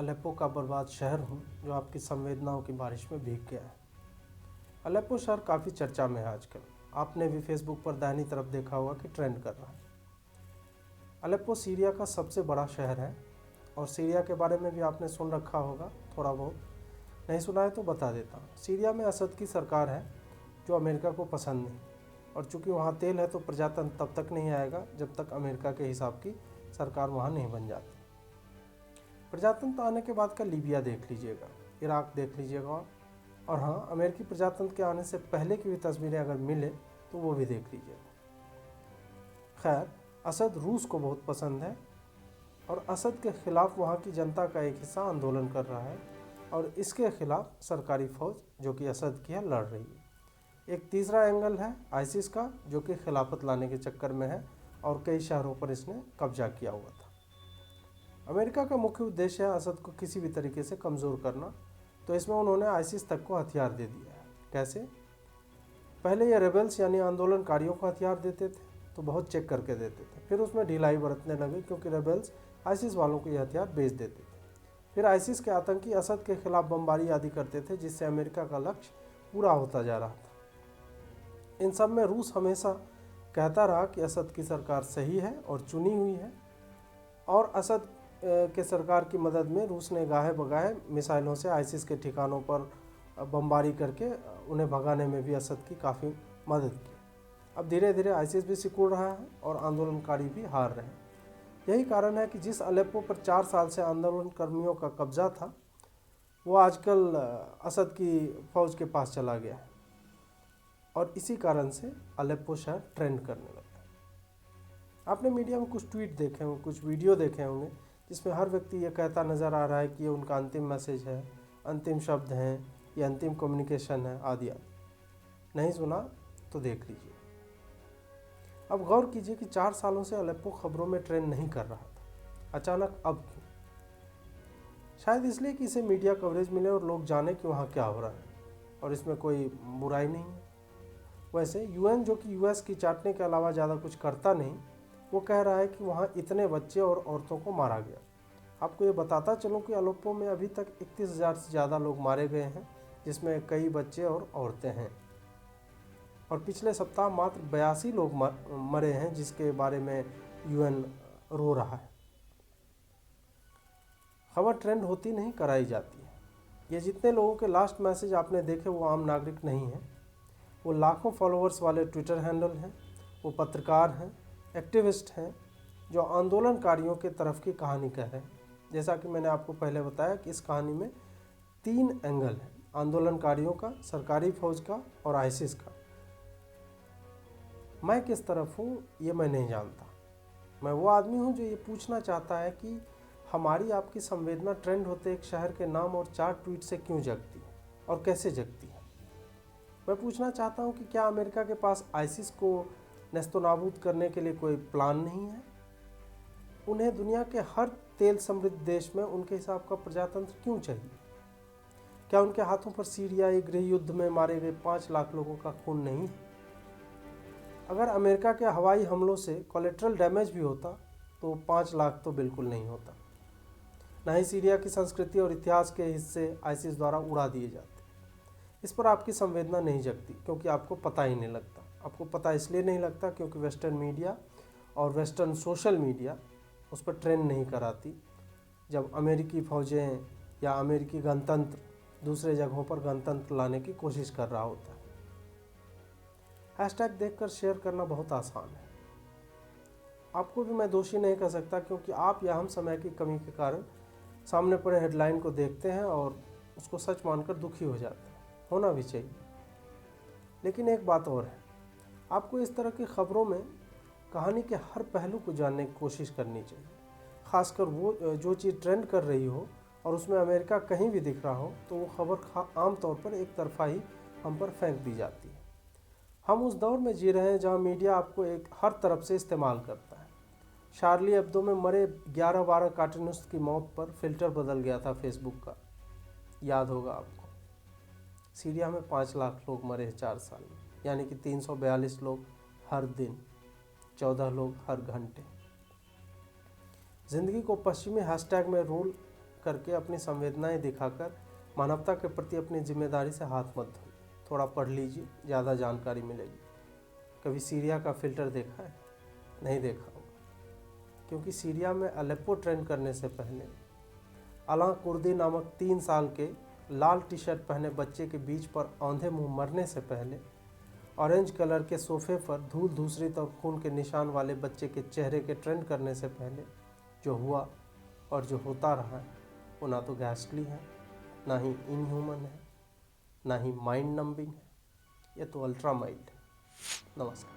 Aleppo का बर्बाद शहर हूँ जो आपकी संवेदनाओं की बारिश में भीग गया है। अलेप्पो शहर काफ़ी चर्चा में है आजकल। आपने भी फेसबुक पर दाहिनी तरफ देखा होगा कि ट्रेंड कर रहा है। अलेप्पो सीरिया का सबसे बड़ा शहर है और सीरिया के बारे में भी आपने सुन रखा होगा थोड़ा बहुत। नहीं सुना है तो बता देता हूँ। सीरिया में असद की सरकार है जो अमेरिका को पसंद नहीं, और चूंकि वहाँ तेल है तो प्रजातंत्र तब तक नहीं आएगा जब तक अमेरिका के हिसाब की सरकार वहाँ नहीं बन जाती। प्रजातंत्र आने के बाद का लीबिया देख लीजिएगा, इराक देख लीजिएगा, और हाँ, अमेरिकी प्रजातंत्र के आने से पहले की भी तस्वीरें अगर मिले तो वो भी देख लीजिएगा। खैर, असद रूस को बहुत पसंद है और असद के खिलाफ वहाँ की जनता का एक हिस्सा आंदोलन कर रहा है और इसके खिलाफ सरकारी फौज जो कि असद की है लड़ रही है। एक तीसरा एंगल है आईसिस का, जो कि खिलाफत लाने के चक्कर में है और कई शहरों पर इसने कब्जा किया हुआ था। अमेरिका का मुख्य उद्देश्य है असद को किसी भी तरीके से कमज़ोर करना, तो इसमें उन्होंने आईसिस तक को हथियार दे दिया है। कैसे? पहले ये रेबल्स यानी आंदोलनकारियों को हथियार देते थे तो बहुत चेक करके देते थे, फिर उसमें ढिलाई बरतने लगे क्योंकि रेबल्स आईसिस वालों को ये हथियार बेच देते थे। फिर आईसिस के आतंकी असद के खिलाफ बमबारी आदि करते थे, जिससे अमेरिका का लक्ष्य पूरा होता जा रहा था। इन सब में रूस हमेशा कहता रहा कि असद की सरकार सही है और चुनी हुई है, और असद के सरकार की मदद में रूस ने गाहे बगाहे मिसाइलों से आईसिस के ठिकानों पर बमबारी करके उन्हें भगाने में भी असद की काफ़ी मदद की। अब धीरे धीरे आईसिस भी सिकुड़ रहा है और आंदोलनकारी भी हार रहे हैं। यही कारण है कि जिस अलेप्पो पर 4 साल से आंदोलन कर्मियों का कब्जा था वो आजकल असद की फौज के पास चला गया है, और इसी कारण से अलेप्पो शहर ट्रेंड करने लगा। आपने मीडिया में कुछ ट्वीट देखे होंगे, कुछ वीडियो देखे होंगे जिसमें हर व्यक्ति ये कहता नज़र आ रहा है कि ये उनका अंतिम मैसेज है, अंतिम शब्द हैं, ये अंतिम कम्युनिकेशन है आदि आदि। नहीं सुना तो देख लीजिए। अब गौर कीजिए कि 4 सालों से अलेप्पो खबरों में ट्रेंड नहीं कर रहा था, अचानक अब क्यों? शायद इसलिए कि इसे मीडिया कवरेज मिले और लोग जाने कि वहाँ क्या हो रहा है, और इसमें कोई बुराई नहीं है। वैसे यूएन, जो कि यूएस की चाटने के अलावा ज़्यादा कुछ करता नहीं, वो कह रहा है कि वहाँ इतने बच्चे और औरतों को मारा गया। आपको ये बताता चलूँ कि अलेप्पो में अभी तक 31,000 से ज़्यादा लोग मारे गए हैं, जिसमें कई बच्चे और औरतें हैं, और पिछले सप्ताह मात्र 82 लोग मरे हैं, जिसके बारे में यूएन रो रहा है। खबर ट्रेंड होती नहीं, कराई जाती है। ये जितने लोगों के लास्ट मैसेज आपने देखे वो आम नागरिक नहीं हैं, वो लाखों फॉलोअर्स वाले ट्विटर हैंडल हैं, वो पत्रकार हैं, एक्टिविस्ट हैं जो आंदोलनकारियों के तरफ की कहानी कह रहे हैं। जैसा कि मैंने आपको पहले बताया कि इस कहानी में 3 एंगल हैं, आंदोलनकारियों का, सरकारी फौज का और आईसिस का। मैं किस तरफ हूँ ये मैं नहीं जानता। मैं वो आदमी हूँ जो ये पूछना चाहता है कि हमारी आपकी संवेदना ट्रेंड होते एक शहर के नाम और 4 ट्वीट से क्यों जगती है और कैसे जगती है। मैं पूछना चाहता हूँ कि क्या अमेरिका के पास आईसिस को नेस्तनाबूद करने के लिए कोई प्लान नहीं है? उन्हें दुनिया के हर तेल समृद्ध देश में उनके हिसाब का प्रजातंत्र क्यों चाहिए? क्या उनके हाथों पर सीरियाई गृह युद्ध में मारे गए 5 लाख लोगों का खून नहीं है? अगर अमेरिका के हवाई हमलों से कोलेट्रल डैमेज भी होता तो 5 लाख तो बिल्कुल नहीं होता। न ही सीरिया की संस्कृति और इतिहास के हिस्से आईसिस द्वारा उड़ा दिए जाते। इस पर आपकी संवेदना नहीं जगती क्योंकि आपको पता ही नहीं लगता। आपको पता इसलिए नहीं लगता क्योंकि वेस्टर्न मीडिया और वेस्टर्न सोशल मीडिया उस पर ट्रेंड नहीं कराती जब अमेरिकी फ़ौजें या अमेरिकी गणतंत्र दूसरे जगहों पर गणतंत्र लाने की कोशिश कर रहा होता है। हैशटैग देखकर शेयर करना बहुत आसान है। आपको भी मैं दोषी नहीं कह सकता क्योंकि आप या हम समय की कमी के कारण सामने पड़े हेडलाइन को देखते हैं और उसको सच मानकर दुखी हो जाते हैं। होना भी चाहिए। लेकिन एक बात और है, आपको इस तरह की खबरों में कहानी के हर पहलू को जानने की कोशिश करनी चाहिए। खासकर वो जो चीज़ ट्रेंड कर रही हो और उसमें अमेरिका कहीं भी दिख रहा हो तो वो खबर आम तौर पर एक तरफा ही हम पर फेंक दी जाती है। हम उस दौर में जी रहे हैं जहां मीडिया आपको एक हर तरफ से इस्तेमाल करता है। शार्ली एब्दो में मरे 11-12 कार्टूनिस्ट की मौत पर फिल्टर बदल गया था फेसबुक का, याद होगा आपको। सीरिया में 5 लाख लोग मरे 4 साल में, यानी कि 342 लोग हर दिन, 14 लोग हर घंटे। ज़िंदगी को पश्चिमी हैशटैग में रोल करके अपनी संवेदनाएं दिखाकर मानवता के प्रति अपनी जिम्मेदारी से हाथ मत धोइए। थोड़ा पढ़ लीजिए, ज़्यादा जानकारी मिलेगी। कभी सीरिया का फ़िल्टर देखा है? नहीं देखा होगा, क्योंकि सीरिया में अलेप्पो ट्रेंड करने से पहले अला कुर्दी नामक 3 साल के लाल टी शर्ट पहने बच्चे के बीच पर औंधे मुंह मरने से पहले ऑरेंज कलर के सोफे पर धूल धूसरित और खून के निशान वाले बच्चे के चेहरे के ट्रेंड करने से पहले जो हुआ और जो होता रहा है वो ना तो घास्टली है, ना ही इनह्यूमन है, ना ही माइंड नंबिंग है, ये तो अल्ट्रा माइल्ड है। नमस्कार।